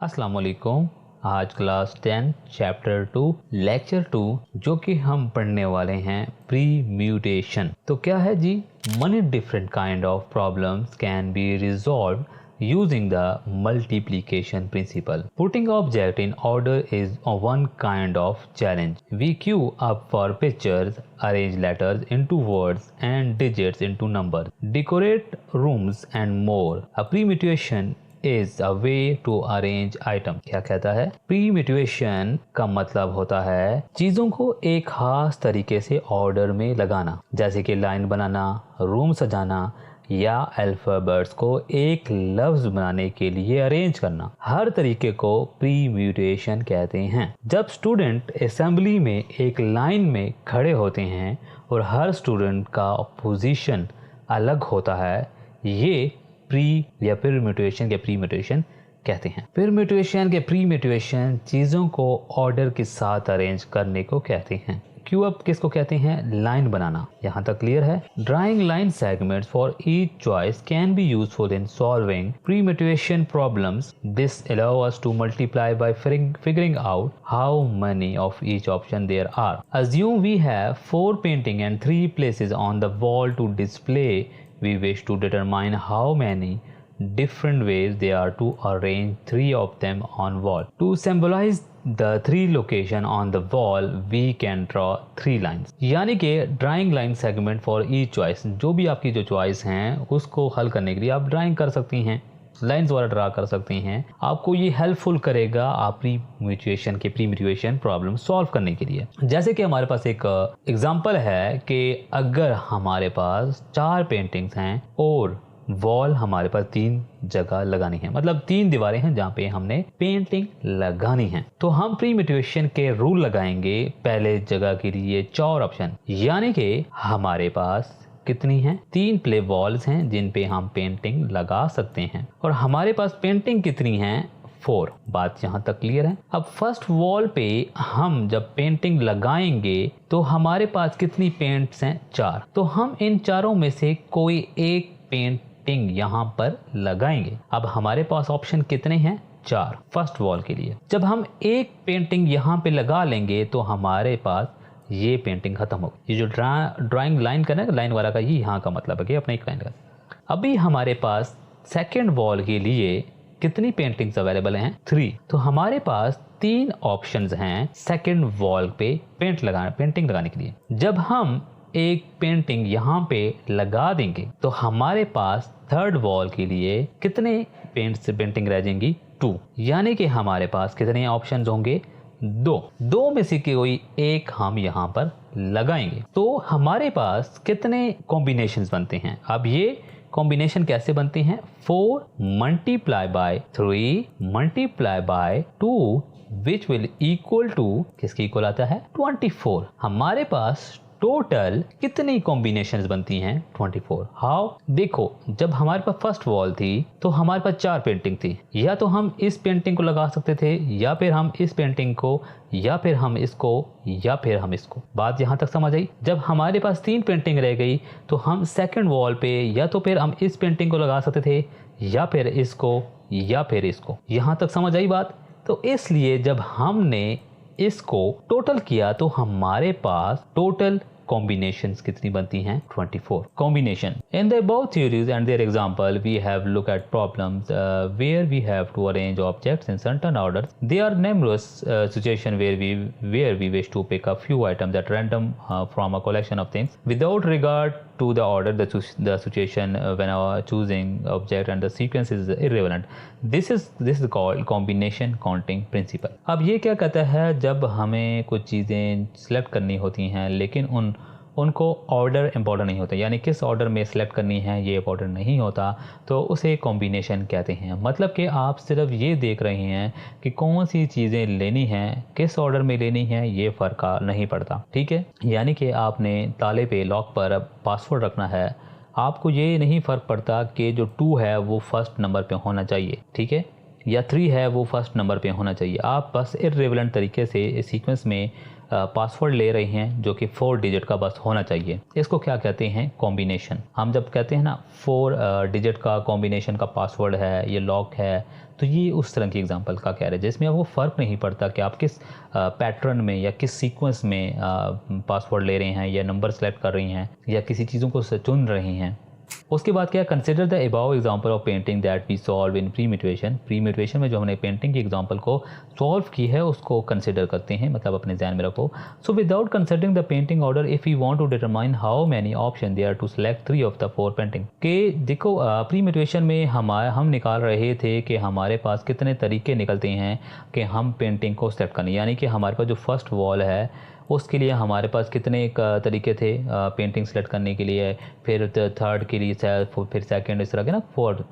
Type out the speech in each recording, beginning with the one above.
अस्सलाम वालेकुम। आज क्लास 10 चैप्टर 2 लेक्चर 2 जो कि हम पढ़ने वाले हैं प्री म्यूटेशन। तो क्या है जी? Many different kind of problems can be resolve using the multiplication principle. Putting object in order is one kind of challenge. We queue up for pictures, arrange letters into words and digits into numbers, decorate rooms and more. A pre-mutation is a way to arrange item. क्या कहता है? Pre-mutation का मतलब होता है चीजों को एक खास तरीके से ऑर्डर में लगाना, जैसे कि लाइन बनाना, रूम सजाना या अल्फाबेट्स को एक लफ्ज बनाने के लिए अरेंज करना। हर तरीके को प्री म्यूटेशन कहते हैं। जब स्टूडेंट असेंबली में एक लाइन में खड़े होते हैं और हर स्टूडेंट का पोजीशन अलग होता है, ये प्री या परम्यूटेशन के प्री म्यूटेशन कहते हैं। परम्यूटेशन के प्री म्यूटेशन चीज़ों को ऑर्डर के साथ अरेंज करने को कहते हैं। क्यू अप किसको कहते हैं? लाइन बनाना। यहाँ तक क्लियर है? Drawing line segments for each choice can be useful in solving permutation problems. This allow us to multiply by figuring out how many of each option there are. Assume we have 4 painting and 3 places on the wall to display. We wish to determine how many different ways there are to arrange 3 of them on wall. To symbolize the 3 location on the wall, we can draw 3 lines. यानी कि drawing line segment for each choice, जो भी आपकी जो choice हैं उसको हल करने के लिए आप ड्राइंग कर सकती हैं, लाइंस द्वारा ड्रा कर सकती हैं। आपको ये हेल्पफुल करेगा आप प्री म्यूटेशन प्रॉब्लम सॉल्व करने के लिए। जैसे कि हमारे पास एक एग्जांपल है कि अगर हमारे पास 4 पेंटिंग्स हैं और वॉल हमारे पास 3 जगह लगानी है, मतलब 3 दीवारें हैं जहाँ पे हमने पेंटिंग लगानी है, तो हम प्री म्यूटेशन के रूल लगाएंगे। पहले जगह के लिए 4 ऑप्शन, यानी कि हमारे पास कितनी हैं? 3 प्ले वॉल्स हैं जिन पे हम पेंटिंग लगा सकते हैं, और हमारे पास पेंटिंग कितनी हैं? 4। बात यहाँ तक क्लियर है? अब फर्स्ट वॉल पे हम जब पेंटिंग लगाएंगे तो हमारे पास कितनी पेंट्स हैं? 4। तो हम इन चारों में से कोई एक पेंटिंग यहाँ पर लगाएंगे। अब हमारे पास ऑप्शन कितने हैं? 4 फर्स्ट वॉल के लिए। जब हम एक पेंटिंग यहाँ पे लगा लेंगे तो हमारे पास ये पेंटिंग खत्म होगी। ये जो ड्राइंग लाइन का ना, लाइन वाला का ये यहाँ का मतलब है कि अपने एक लाइन का। अभी हमारे पास सेकेंड वॉल के लिए कितनी पेंटिंग्स अवेलेबल हैं? 3। तो हमारे पास 3 ऑप्शंस हैं सेकेंड वॉल पे पेंटिंग लगाने के लिए। जब हम एक पेंटिंग यहाँ पे लगा देंगे तो हमारे पास थर्ड वॉल के लिए कितने पेंटिंग रह जाएंगी? 2। यानी कि हमारे पास कितने ऑप्शंस होंगे? 2 में से कोई एक हम यहाँ पर लगाएंगे तो हमारे पास कितने कॉम्बिनेशंस बनते हैं? अब ये कॉम्बिनेशन कैसे बनते हैं? 4 multiply by 3 multiply by 2 which will equal to, किसके इक्वल आता है? 24। हमारे पास टोटल कितनी कॉम्बिनेशंस बनती हैं? 24। हाउ? देखो, जब हमारे पास फर्स्ट वॉल थी तो हमारे पास 4 पेंटिंग थी। या तो हम इस पेंटिंग को लगा सकते थे, या फिर हम इस पेंटिंग को, या फिर हम इसको, या फिर हम इसको। बात यहाँ तक समझ आई? जब हमारे पास 3 पेंटिंग रह गई तो हम सेकंड वॉल पे या तो फिर हम इस पेंटिंग को लगा सकते थे, या फिर इसको, या फिर इसको। यहाँ तक समझ आई बात? तो इसलिए जब हमने इसको टोटल किया तो हमारे पास टोटल combinations कितनी बनती हैं? 24 combination. In the above theories and their example, we have looked at problems where we have to arrange objects in certain orders. There are numerous situations where we wish to pick a few items at random from a collection of things without regard to the order. The situation when choosing object and the sequence is irrelevant. This is called combination counting principle. अब ये क्या कहता है? जब हमें कुछ चीज़ें select करनी होती हैं लेकिन उनको ऑर्डर इम्पोर्टेंट नहीं होता, यानी किस ऑर्डर में सेलेक्ट करनी है ये इम्पोर्टेंट नहीं होता, तो उसे कॉम्बिनेशन कहते हैं। मतलब कि आप सिर्फ ये देख रहे हैं कि कौन सी चीज़ें लेनी हैं, किस ऑर्डर में लेनी है, ये फ़र्क नहीं पड़ता। ठीक है? यानी कि आपने ताले पे, लॉक पर पासवर्ड रखना है, आपको ये नहीं फ़र्क पड़ता कि जो 2 है वो फर्स्ट नंबर पे होना चाहिए, ठीक है, या 3 है वो फर्स्ट नंबर पे होना चाहिए। आप बस इर्रेलेवेंट तरीके से इस सीक्वेंस में पासवर्ड ले रहे हैं जो कि 4 डिजिट का बस होना चाहिए। इसको क्या कहते हैं? कॉम्बिनेशन। हम जब कहते हैं ना 4 डिजिट का कॉम्बिनेशन का पासवर्ड है, ये लॉक है, तो ये उस तरह की एग्जांपल का कह रहे हैं जिसमें आपको फ़र्क नहीं पड़ता कि आप किस पैटर्न में या किस सीक्वेंस में पासवर्ड ले रहे हैं या नंबर सेलेक्ट कर रही हैं या किसी चीज़ों को चुन रही हैं। उसके बाद क्या, consider the above example of painting that we solve in permutation. Permutation में जो हमने पेंटिंग की एग्जांपल को सॉल्व की है उसको कंसिडर करते हैं, मतलब अपने ध्यान में रखो। So without considering the painting order, if you want to determine how many option there to select 3 of the 4 painting. के देखो प्रीम्यूटेशन में हम निकाल रहे थे कि हमारे पास कितने तरीके निकलते हैं कि हम पेंटिंग को सेलेक्ट करने, यानी कि हमारे पास जो फर्स्ट वॉल है उसके लिए हमारे पास कितने तरीके थे पेंटिंग सेलेक्ट करने के लिए, फिर थर्ड के लिए फिर सेकंड, इस तरह के ना 4।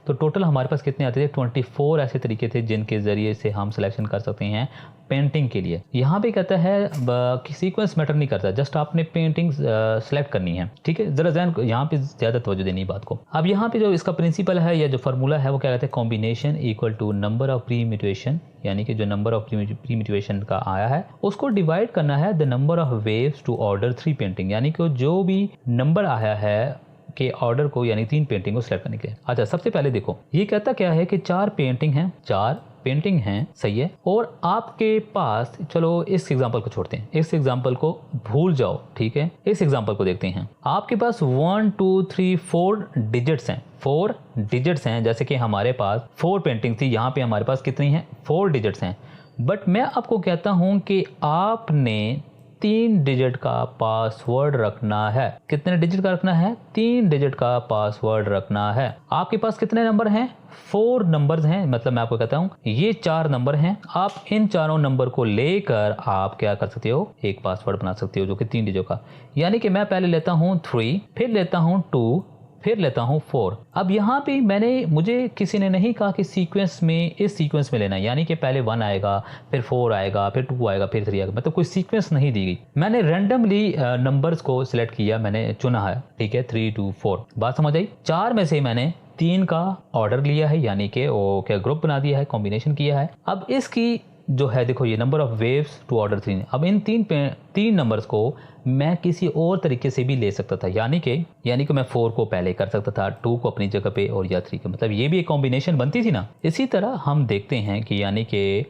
तो टोटल हमारे पास कितने आते थे? 24 ऐसे तरीके थे जिनके ज़रिए से हम सिलेक्शन कर सकते हैं पेंटिंग के लिए। यहाँ पे कहता है कि सीक्वेंस मैटर नहीं करता, जस्ट आपने पेंटिंग सेलेक्ट करनी है, ठीक है। ज़रा ध्यान यहाँ पे ज़्यादा तवज्जो देनी बात को। अब यहाँ पे जो इसका प्रिंसिपल है या जो फार्मूला है वो क्या कहते हैं? Combination equal to number of permutation, यानी कि जो नंबर ऑफ प्रीम्यूटेशन का आया है उसको डिवाइड करना है the number of ways to order 3 painting, यानी कि जो भी नंबर आया है के ऑर्डर को, यानी 3 पेंटिंग को सिलेक्ट करने के लिए। अच्छा, सबसे पहले देखो ये कहता क्या है कि 4 पेंटिंग हैं, 4 पेंटिंग हैं, सही है। और आपके पास, चलो इस एग्जांपल को छोड़ते हैं, इस एग्जांपल को भूल जाओ, ठीक है। इस एग्जांपल को देखते हैं। आपके पास 1 2 3 4 डिजिट्स हैं, 4 डिजिट्स हैं। जैसे कि हमारे पास 4 पेंटिंग थी, यहाँ पे हमारे पास कितनी हैं? 4 डिजिट्स हैं। बट मैं आपको कहता हूं कि आपने 3 डिजिट का पासवर्ड रखना है। कितने डिजिट का रखना है? 3 डिजिट का पासवर्ड रखना है। आपके पास कितने नंबर हैं? 4 नंबर्स हैं, मतलब मैं आपको कहता हूं ये 4 नंबर हैं। आप इन चारों नंबर को लेकर आप क्या कर सकते हो? एक पासवर्ड बना सकते हो जो कि 3 डिजिट का, यानी कि मैं पहले लेता हूं 3, फिर लेता हूं 2, फिर लेता हूं 4। अब यहाँ पे मुझे किसी ने नहीं कहा कि सीक्वेंस में, इस सीक्वेंस में लेना है, यानी कि पहले 1 आएगा, फिर 4 आएगा, फिर 2 आएगा, फिर 3 आएगा, मतलब कोई सीक्वेंस नहीं दी गई। मैंने रैंडमली नंबर्स को सिलेक्ट किया, मैंने चुना है, ठीक है, 3 2 4। बात समझ आई? 4 में से मैंने 3 का ऑर्डर लिया है, यानी कि वो क्या ग्रुप बना दिया है, कॉम्बिनेशन किया है। अब इसकी जो है देखो ये number of ways to order 3। अब इन 3 नंबर्स को मैं किसी और तरीके से भी ले सकता था, यानी कि मैं 4 को पहले कर सकता था, 2 को अपनी जगह पे और या 3 को, मतलब ये भी एक कॉम्बिनेशन बनती थी ना। इसी तरह हम देखते हैं कि यानी कि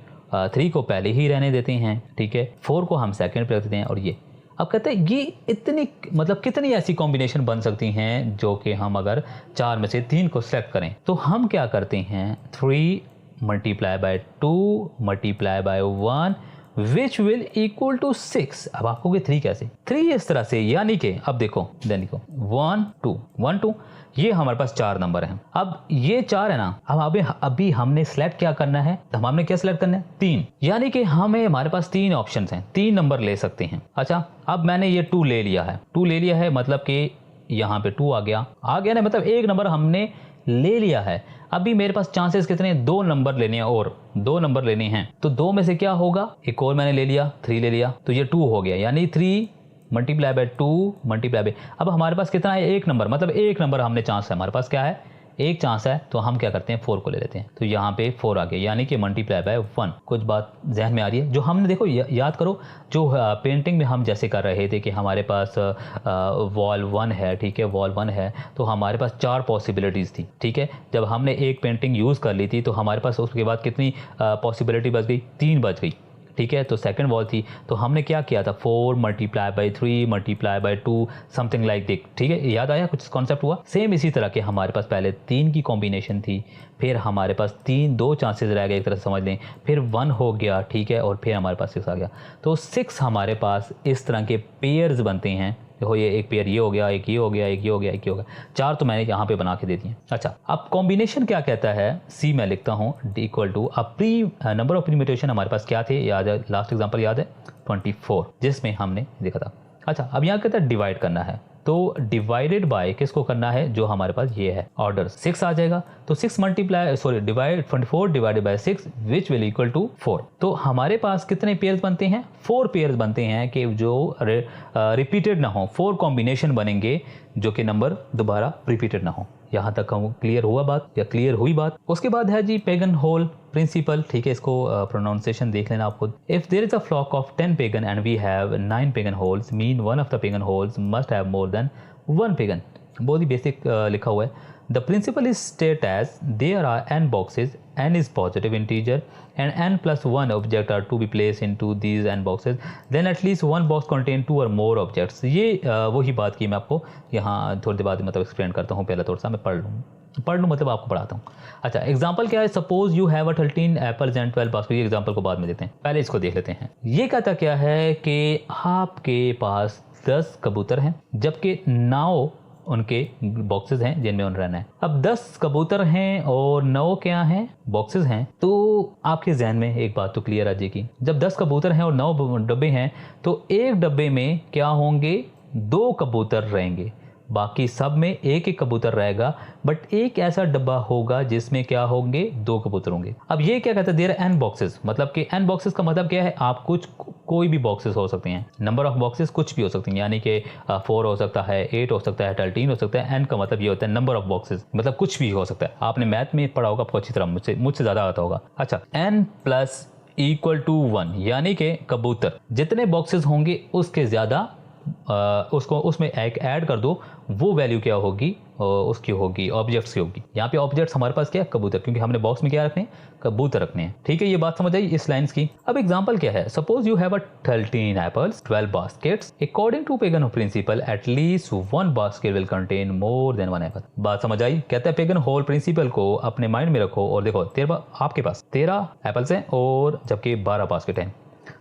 3 को पहले ही रहने देते हैं, ठीक है, 4 को हम सेकंड पे रख देते हैं। और ये अब कहते हैं ये इतनी, मतलब कितनी ऐसी कॉम्बिनेशन बन सकती हैं जो कि हम अगर 4 में से 3 को सेलेक्ट करें तो हम क्या करते हैं? 3 multiply by 2 multiply by 1 which will equal to 6। अब आपको 3 कैसे? 3 इस तरह से, यानी कि अब देखो 1 2 1 2, ये हमारे पास 4 नंबर हैं। अब ये 4 है ना, अब अभी हमने सिलेक्ट क्या करना है? तो हमने क्या सिलेक्ट करना है? 3, यानी कि हमारे पास 3 ऑप्शन हैं, 3 नंबर ले सकते हैं। अच्छा, अब मैंने ये 2 ले लिया है, 2 ले लिया है, मतलब कि यहाँ पे 2 आ गया ना, मतलब एक नंबर हमने ले लिया है। अभी मेरे पास चांसेस कितने? 2 नंबर लेने हैं, और 2 नंबर लेने हैं। तो 2 में से क्या होगा? एक और मैंने ले लिया, 3 ले लिया, तो ये 2 हो गया, यानी 3 मल्टीप्लाई बाय 2 मल्टीप्लाई बाय, अब हमारे पास कितना है? एक नंबर, मतलब एक नंबर हमने चांस है, हमारे पास क्या है? एक चांस है, तो हम क्या करते हैं? 4 को ले लेते हैं, तो यहाँ पे 4 आ गया, यानी कि मल्टीप्लाई बाय 1। कुछ बात जहन में आ रही है? जो हमने देखो याद करो, जो पेंटिंग में हम जैसे कर रहे थे कि हमारे पास वॉल 1 है, ठीक है, वॉल 1 है, तो हमारे पास 4 पॉसिबिलिटीज़ थी, ठीक है। जब हमने एक पेंटिंग यूज़ कर ली थी तो हमारे पास उसके बाद कितनी पॉसिबिलिटी बच गई? 3 बच गई, ठीक है। तो सेकंड वॉल थी, तो हमने क्या किया था? 4 multiply by 3 multiply by 2 something like दिक, ठीक है। याद आया? कुछ कॉन्सेप्ट हुआ? सेम इसी तरह के हमारे पास पहले 3 की कॉम्बिनेशन थी, फिर हमारे पास 2 चांसेस रह गए, एक तरह से समझ लें, फिर 1 हो गया, ठीक है, और फिर हमारे पास 6 आ गया। तो 6 हमारे पास इस तरह के पेयर्स बनते हैं। देखो ये एक पेयर ये हो गया, एक ये हो गया, एक ये हो गया, एक ये हो गया, 4 तो मैंने यहाँ पे बना के दे दिए। अच्छा, अब कॉम्बिनेशन क्या कहता है? सी मैं लिखता हूँ इक्वल टू अब नंबर ऑफ परम्यूटेशन हमारे पास क्या थे? याद है, लास्ट एग्जांपल याद है? 24, जिसमें हमने देखा था। अच्छा, अब यहाँ कहता है डिवाइड करना है, तो डिवाइडेड बाय किसको करना है? जो हमारे पास ये है ऑर्डर 6 आ जाएगा, तो 6 divide 24 divided by 6 which will equal to 4। तो हमारे पास कितने पेयर्स बनते हैं? 4 पेयर्स बनते हैं कि जो रिपीटेड ना हो, 4 कॉम्बिनेशन बनेंगे जो कि नंबर दोबारा रिपीटेड ना हो। यहाँ तक हम क्लियर हुआ बात या क्लियर हुई बात? उसके बाद है जी पेगन होल। प्रिंसिपल, ठीक है, इसको प्रोनाउंसिएशन देख लेना आप खुद। If there is a flock of 10 pigeon and we have 9 pigeon holes, mean one of the pigeon holes must have more than 1 pigeon. बहुत ही बेसिक लिखा हुआ है। The principle is state as there are n boxes, n is positive integer and n plus 1 object are to be placed into these n boxes, then at least one box contain 2 or more objects। ये वही बात की मैं आपको यहाँ थोड़ी देर बाद मतलब एक्सप्लेन करता हूँ। पहले थोड़ा सा मैं पढ़ लूँ मतलब आपको पढ़ाता हूँ। अच्छा, एग्जाम्पल क्या है, suppose you have a 13 apples and 12 basket. ये एग्जाम्पल को बाद में देते हैं, पहले इसको देख लेते हैं। ये कहता क्या है कि आपके पास 10 कबूतर हैं जबकि 9 उनके बॉक्सेस हैं जिनमें उन रहना है। अब 10 कबूतर हैं और 9 क्या हैं, बॉक्सेस हैं। तो आपके जहन में एक बात तो क्लियर आ जाएगी, जब 10 कबूतर हैं और 9 डब्बे हैं तो एक डब्बे में क्या होंगे, 2 कबूतर रहेंगे, बाकी सब में एक एक कबूतर रहेगा। बट एक ऐसा डब्बा होगा जिसमें क्या होंगे, 2 कबूतर होंगे। अब ये क्या कहता है, देयर एन बॉक्सेस, मतलब कि एन बॉक्सेस का मतलब क्या है, आप कोई भी बॉक्सेस हो सकते हैं, नंबर ऑफ बॉक्सेस कुछ भी हो सकते हैं, यानी कि 4 हो सकता है, 8 हो सकता है, 13 हो सकता है। एन का मतलब ये होता है नंबर ऑफ बॉक्सेस, मतलब कुछ भी हो सकता है। आपने मैथ में पढ़ा होगा, आपको अच्छी तरह, मुझसे ज़्यादा आता होगा। अच्छा, एन प्लस इक्वल टू 1, यानी कि कबूतर जितने बॉक्सेस होंगे उसके ज़्यादा उसको उसमें एक ऐड कर दो, वो वैल्यू क्या होगी, उसकी होगी ऑब्जेक्ट्स की होगी। यहाँ पे ऑब्जेक्ट्स हमारे पास क्या है, कबूतर, क्योंकि हमने बॉक्स में क्या रखने हैं, कबूतर रखने हैं। ठीक है, ये बात समझ आई इस लाइन्स की। अब एग्जांपल क्या है, suppose you have a 13 apples 12 baskets, according to pigeon principle at least 1 basket will contain more than 1 apple. बात समझ आई। कहता है पेगन होल प्रिंसिपल को अपने माइंड में रखो और देखो, आपके पास 13 एप्पल्स हैं और जबकि 12 बास्केट हैं।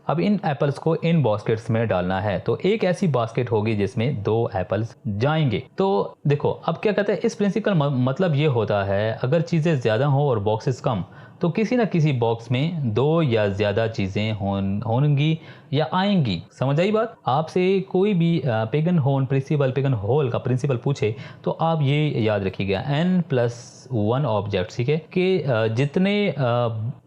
अब इन एप्पल्स को इन बास्केट्स में डालना है, तो एक ऐसी बास्केट होगी जिसमें 2 एप्पल्स जाएंगे। तो देखो अब क्या कहते हैं, इस प्रिंसिपल मतलब ये होता है, अगर चीज़ें ज़्यादा हो और बॉक्सेस कम, तो किसी ना किसी बॉक्स में 2 या ज़्यादा चीज़ें होंगी या आएंगी। समझ आई बात। आपसे कोई भी पेगन होल का प्रिंसिपल पूछे तो आप ये याद रखिएगा, n+1 ऑब्जेक्ट, ठीक है, कि जितने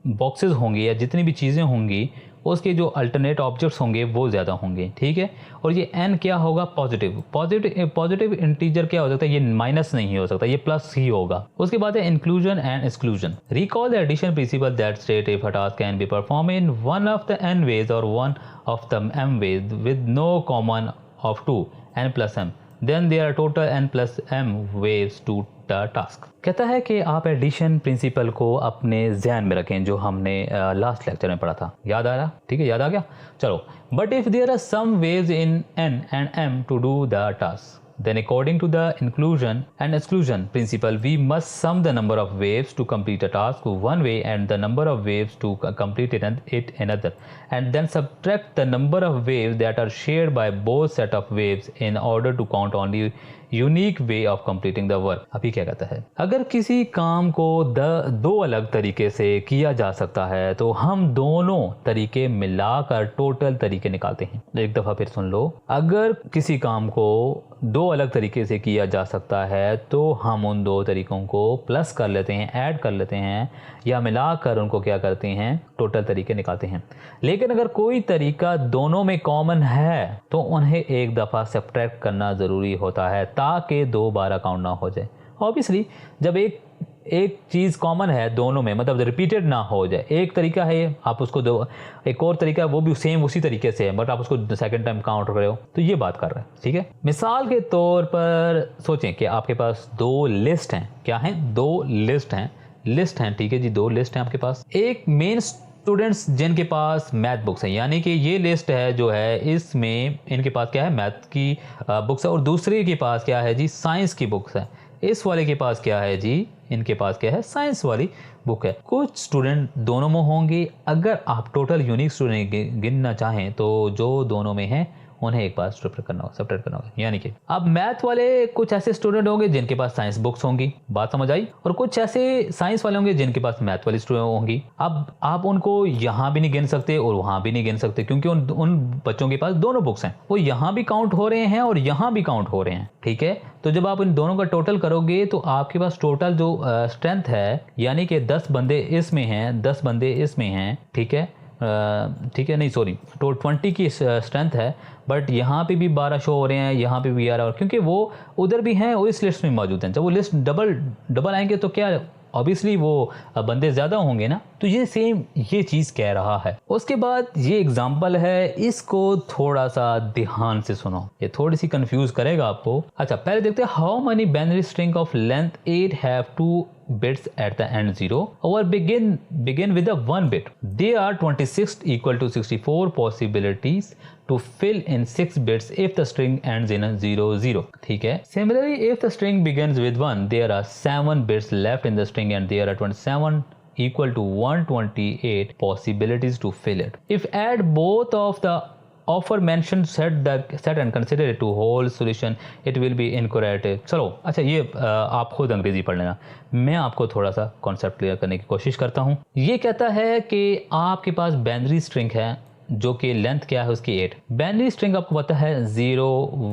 बॉक्सेस होंगे या जितनी भी चीज़ें होंगी उसके जो अल्टरनेट ऑब्जेक्ट्स होंगे वो ज़्यादा होंगे। ठीक है, और ये n क्या होगा, पॉजिटिव इंटीजर क्या हो सकता है, ये माइनस नहीं हो सकता, ये प्लस ही होगा। उसके बाद है inclusion and exclusion. Recall the addition principle that state if a task can be perform in one of the n ways और one of the m ways with no common of 2 n+m, then there are total n+m ways to task. कहता है कि आप addition principal को अपने ध्यान में रखें, जो हमने लास्ट लेक्चर में पढ़ा था। याद आ रहा, ठीक है, याद आ गया, चलो। But if there are some ways in n and m to do the task, then according to the inclusion and exclusion principle we must sum the number of waves to complete a task one way and the number of waves to complete it another, and then subtract the number of waves that are shared by both set of waves in order to count only unique way of completing the work. अभी क्या कहता है, अगर किसी काम को 2 अलग तरीके से किया जा सकता है तो हम दोनों तरीके मिलाकर टोटल तरीके निकालते हैं। एक दफ़ा फिर सुन लो, अगर किसी काम को 2 अलग तरीके से किया जा सकता है तो हम उन 2 तरीकों को प्लस कर लेते हैं, ऐड कर लेते हैं, या मिलाकर उनको क्या करते हैं, टोटल तरीके निकालते हैं। लेकिन अगर कोई तरीका दोनों में कॉमन है तो उन्हें एक दफ़ा सब्ट्रैक्ट करना ज़रूरी होता है ताकि दोबारा काउंट ना हो जाए। ऑब्वियसली जब एक चीज़ कॉमन है दोनों में, मतलब रिपीटेड ना हो जाए। एक तरीका है आप उसको एक और तरीका है वो भी सेम उसी तरीके से है, बट आप उसको सेकंड टाइम काउंट कर रहे हो, तो ये बात कर रहे हैं। ठीक है, मिसाल के तौर पर सोचें कि आपके पास 2 लिस्ट हैं। क्या हैं, 2 लिस्ट हैं, ठीक है जी, 2 लिस्ट हैं आपके पास। एक मेन स्टूडेंट्स जिनके पास मैथ बुक्स हैं, यानी कि ये लिस्ट है जो है, इसमें इनके पास क्या है, मैथ की बुक्स है, और दूसरे के पास क्या है जी, साइंस की बुक्स है। इस वाले के पास क्या है जी, इनके पास क्या है, साइंस वाली बुक है। कुछ स्टूडेंट दोनों में होंगे। अगर आप टोटल यूनिक स्टूडेंट गिनना चाहें तो जो दोनों में हैं उन्हें एक बार सब्ट्रैक्ट करना होगा। यानी कि अब मैथ वाले कुछ ऐसे स्टूडेंट होंगे जिनके पास साइंस बुक्स होंगी, बात समझ आई, और कुछ ऐसे साइंस वाले होंगे जिनके पास मैथ वाली स्टूडेंट होंगी। अब आप उनको यहाँ भी नहीं गिन सकते और वहाँ भी नहीं गिन सकते, क्योंकि उन बच्चों के पास दोनों बुक्स हैं, वो यहाँ भी काउंट हो रहे हैं और यहाँ भी काउंट हो रहे हैं। ठीक है, तो जब आप इन दोनों का टोटल करोगे तो आपके पास टोटल जो स्ट्रेंथ है, यानी कि 10 बंदे इसमें हैं, 10 बंदे इसमें हैं, ठीक है, नहीं सॉरी, तो 20 की स्ट्रेंथ है, बट यहाँ पे भी 12 शो हो रहे हैं, यहाँ पे भी 11, क्योंकि वो उधर भी हैं और इस लिस्ट में मौजूद हैं। जब वो लिस्ट डबल आएंगे तो क्या ऑब्वियसली वो बंदे ज़्यादा होंगे ना, तो ये सेम ये चीज़ कह रहा है। उसके बाद ये एग्जाम्पल है, इसको थोड़ा सा ध्यान से सुनो, ये थोड़ी सी कंफ्यूज करेगा आपको। अच्छा पहले देखते हैं, how many binary string of length 8 have 2 bits at the end 0 or begin with a 1 bit. There are 26 equal to 64 possibilities to fill in 6 bits if the string ends in a 0 0. ठीक है। Similarly, if the string begins with 1, there are 7 bits left in the string and there are 27 equal to 128 possibilities to fill it. If add both of the offer mentioned set and consider it to whole solution, it will be incorrect. चलो अच्छा, ये आप खुद अंग्रेजी पढ़ लेना, मैं आपको थोड़ा सा कॉन्सेप्ट क्लियर करने की कोशिश करता हूँ। ये कहता है कि आपके पास बाइनरी स्ट्रिंग है जो कि लेंथ क्या है उसकी 8। बाइनरी स्ट्रिंग आपको पता है 0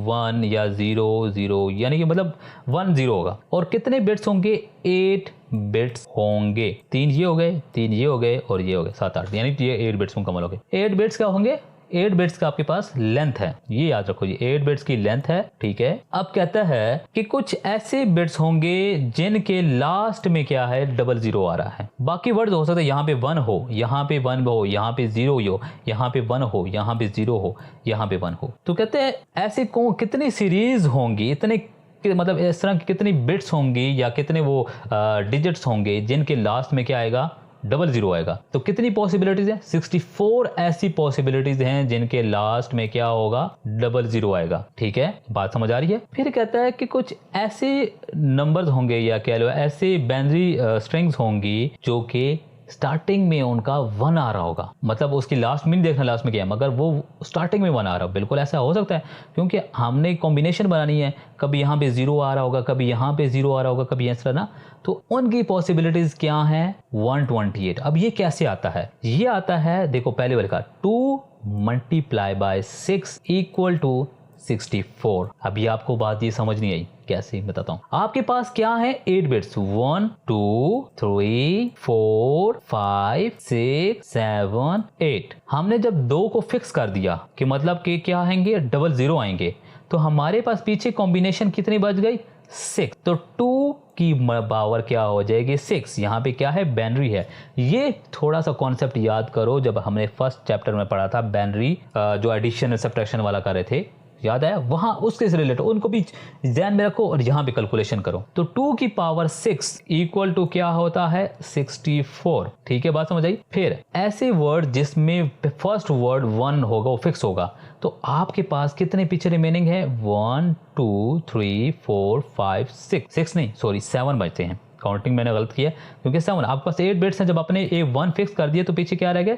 1 या 0 0, यानी कि मतलब 1 0 होगा, और कितने बिट्स होंगे, 8 बिट्स होंगे। 3 ये हो गए, 3 ये हो गए और ये हो गए, 7 8, यानी ये 8 बिट्स मुकम्मल हो गए। 8 बिट्स क्या होंगे, 8 बिट्स का आपके पास लेंथ है, ये याद रखो, ये 8 बिट्स की लेंथ है। ठीक है। अब कहता है कि कुछ ऐसे बिट्स होंगे जिनके लास्ट में क्या है, 00 आ रहा है। बाकी वर्ड हो सकते हैं यहाँ पे 1 हो, यहाँ पे 1 हो, यहाँ पे 0 हो, यहाँ पे 1 हो, यहाँ पे 0 हो, यहाँ पे 1 हो। तो कहते हैं ऐसे कितनी सीरीज होंगी, इतने मतलब इस तरह की कितनी बिट्स होंगी या कितने वो डिजिट्स होंगे जिनके लास्ट में क्या आएगा, 00 आएगा। तो कितनी पॉसिबिलिटीज है, 64 ऐसी पॉसिबिलिटीज हैं जिनके लास्ट में क्या होगा, 00 आएगा। ठीक है, बात समझ आ रही है। फिर कहता है कि कुछ ऐसे नंबर्स होंगे या कह लो ऐसे बाइनरी स्ट्रिंग्स होंगी जो कि स्टार्टिंग में उनका 1 आ रहा होगा, मतलब उसकी लास्ट में नहीं देखना लास्ट में क्या है, मगर वो स्टार्टिंग में 1 आ रहा है। बिल्कुल ऐसा हो सकता है क्योंकि हमने कॉम्बिनेशन बनानी है, कभी यहाँ पे 0 आ रहा होगा, कभी यहाँ पे 0 आ रहा होगा, कभी ऐसा ना। तो उनकी पॉसिबिलिटीज क्या हैं, 128। अब ये कैसे आता है, ये आता है देखो पहले वाले का 2 मल्टीप्लाई बाय 6 इक्वल टू 64। अभी आपको बात ये समझ नहीं आई, कैसे बताता हूं। आपके पास क्या है, 8 बिट्स, 1 2 3 4 5 6 7 8। हमने जब 2 को फिक्स कर दिया कि मतलब कि क्या आएंगे, 00 आएंगे, तो हमारे पास पीछे कॉम्बिनेशन कितनी बच गई, 6। तो 2 की पावर क्या हो जाएगी, 6। यहाँ पे क्या है, बाइनरी है। ये थोड़ा सा कॉन्सेप्ट याद करो, जब हमने फर्स्ट चैप्टर में पढ़ा था बाइनरी, जो एडिशन सब्ट्रैक्शन वाला कर रहे थे, याद है, वहां उसके से रिलेटेड उनको भी ध्यान में रखो और यहाँ पे कैलकुलेशन करो। तो 2 की पावर 6 इक्वल टू क्या होता है, 64। ठीक है, बात समझ आई। फिर ऐसे वर्ड जिसमें फर्स्ट वर्ड 1 होगा, वो फिक्स होगा, तो आपके पास कितने पीछे रिमेनिंग है, 1 2 3 4 5 6 नहीं सॉरी 7 बचते हैं। काउंटिंग मैंने गलत किया क्योंकि 7 आपके पास 8 बिट्स हैं, जब आपने 1 फिक्स कर दिया तो पीछे क्या रह गया,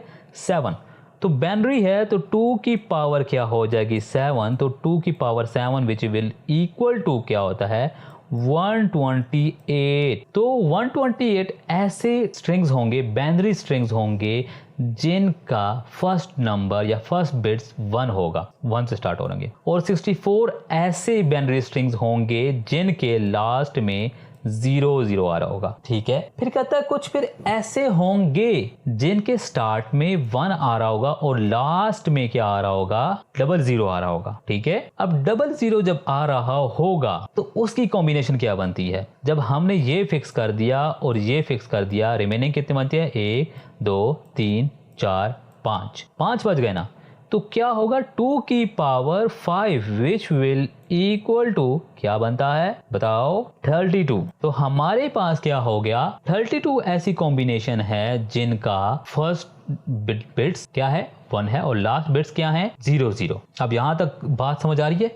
7। तो बाइनरी है तो 2 की पावर क्या हो जाएगी, 7। तो 2 की power 7 which will equal to क्या होता है, 128। तो 128 ऐसे स्ट्रिंग्स होंगे, बाइनरी स्ट्रिंग्स होंगे जिनका फर्स्ट नंबर या फर्स्ट बिट्स 1 होगा, 1 से स्टार्ट होंगे, और 64 ऐसे बाइनरी स्ट्रिंग्स होंगे जिनके लास्ट में 00 आ रहा होगा। ठीक है। फिर कहता है कुछ फिर ऐसे होंगे जिनके स्टार्ट में 1 आ रहा होगा और लास्ट में क्या आ रहा होगा, 00 आ रहा होगा। ठीक है। अब 00 जब आ रहा होगा तो उसकी कॉम्बिनेशन क्या बनती है, जब हमने ये फिक्स कर दिया और ये फिक्स कर दिया, रिमेनिंग कितनी बनती है, 1 2 3 4 5 बच गए ना। तो क्या होगा, 2 की power 5 which will equal to क्या बनता है, बताओ, 32। तो हमारे पास क्या हो गया, 32 ऐसी कॉम्बिनेशन है जिनका फर्स्ट बिट्स क्या है, 1 है, और लास्ट बिट्स क्या है, 00। अब यहां तक बात समझ आ रही है।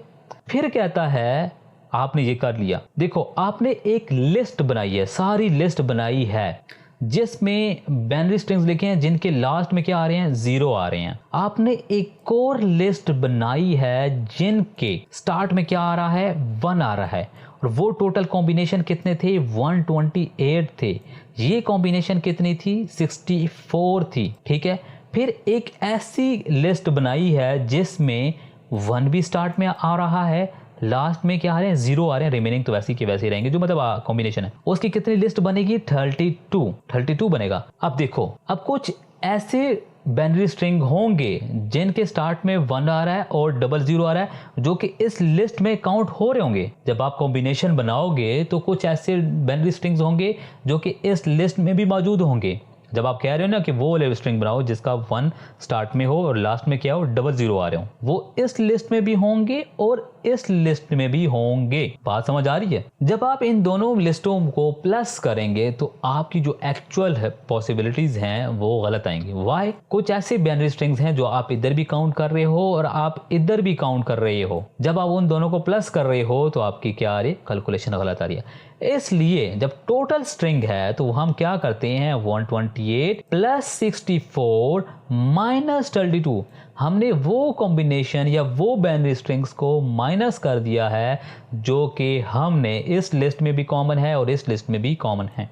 फिर कहता है आपने ये कर लिया, देखो आपने एक लिस्ट बनाई है, सारी लिस्ट बनाई है जिसमें बाइनरी स्ट्रिंग्स लिखे हैं जिनके लास्ट में क्या आ रहे हैं, 0 आ रहे हैं। आपने एक और लिस्ट बनाई है जिनके स्टार्ट में क्या आ रहा है, 1 आ रहा है, और वो टोटल कॉम्बिनेशन कितने थे, 128 थे। ये कॉम्बिनेशन कितनी थी, 64 थी। ठीक है। फिर एक ऐसी लिस्ट बनाई है जिसमें 1 भी स्टार्ट में आ रहा है, लास्ट में क्या आ रहे हैं, 0 आ रहे हैं, रिमेनिंग तो वैसे के वैसे ही रहेंगे, जो मतलब कॉम्बिनेशन है। उसकी कितनी लिस्ट बनेगी, 32 बनेगा। अब देखो, अब कुछ ऐसे बाइनरी स्ट्रिंग होंगे जिनके स्टार्ट में 1 आ रहा है और 00 आ रहा है, जो कि इस लिस्ट में काउंट हो रहे होंगे। जब आप कॉम्बिनेशन बनाओगे तो कुछ ऐसे बाइनरी स्ट्रिंग्स होंगे जो कि इस लिस्ट में भी मौजूद होंगे। जब आप कह रहे हो ना कि वो वाले स्ट्रिंग बनाओ जिसका 1 स्टार्ट में हो और लास्ट में क्या हो 00 आ रहे हो, वो इस लिस्ट में भी होंगे और इस लिस्ट में भी होंगे। बात समझ आ रही है? जब आप इन दोनों लिस्टों को प्लस करेंगे तो आपकी जो एक्चुअल पॉसिबिलिटीज हैं वो गलत आएंगी। वाई? कुछ ऐसे बाइनरी स्ट्रिंग्स हैं जो आप इधर भी काउंट कर रहे हो और आप इधर भी काउंट कर रहे हो। जब आप उन दोनों को प्लस कर रहे हो तो आपकी क्या आ रही है? कैलकुलेशन गलत आ रही है। इसलिए जब टोटल स्ट्रिंग है तो हम क्या करते हैं 128 प्लस 64 माइनस 32। हमने वो कॉम्बिनेशन या वो बाइनरी स्ट्रिंग्स को माइनस कर दिया है जो कि हमने इस लिस्ट में भी कॉमन है और इस लिस्ट में भी कॉमन है।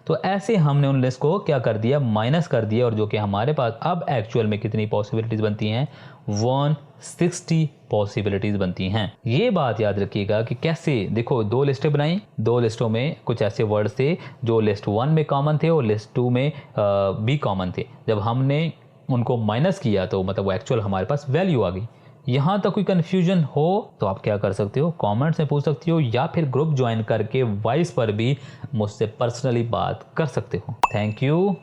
तो ऐसे हमने उन लिस्ट को क्या कर दिया? माइनस कर दिया, और जो कि हमारे पास अब एक्चुअल में कितनी पॉसिबिलिटीज बनती हैं? 160 पॉसिबिलिटीज बनती हैं। ये बात याद रखिएगा कि कैसे, देखो 2 लिस्टें बनाई, 2 लिस्टों में कुछ ऐसे वर्ड्स थे जो लिस्ट 1 में कॉमन थे और लिस्ट 2 में भी कॉमन थे। जब हमने उनको माइनस किया तो मतलब वो एक्चुअल हमारे पास वैल्यू आ गई। यहाँ तक कोई कन्फ्यूजन हो तो आप क्या कर सकते हो? कमेंट्स में पूछ सकते हो या फिर ग्रुप ज्वाइन करके वॉइस पर भी मुझसे पर्सनली बात कर सकते हो। Thank you.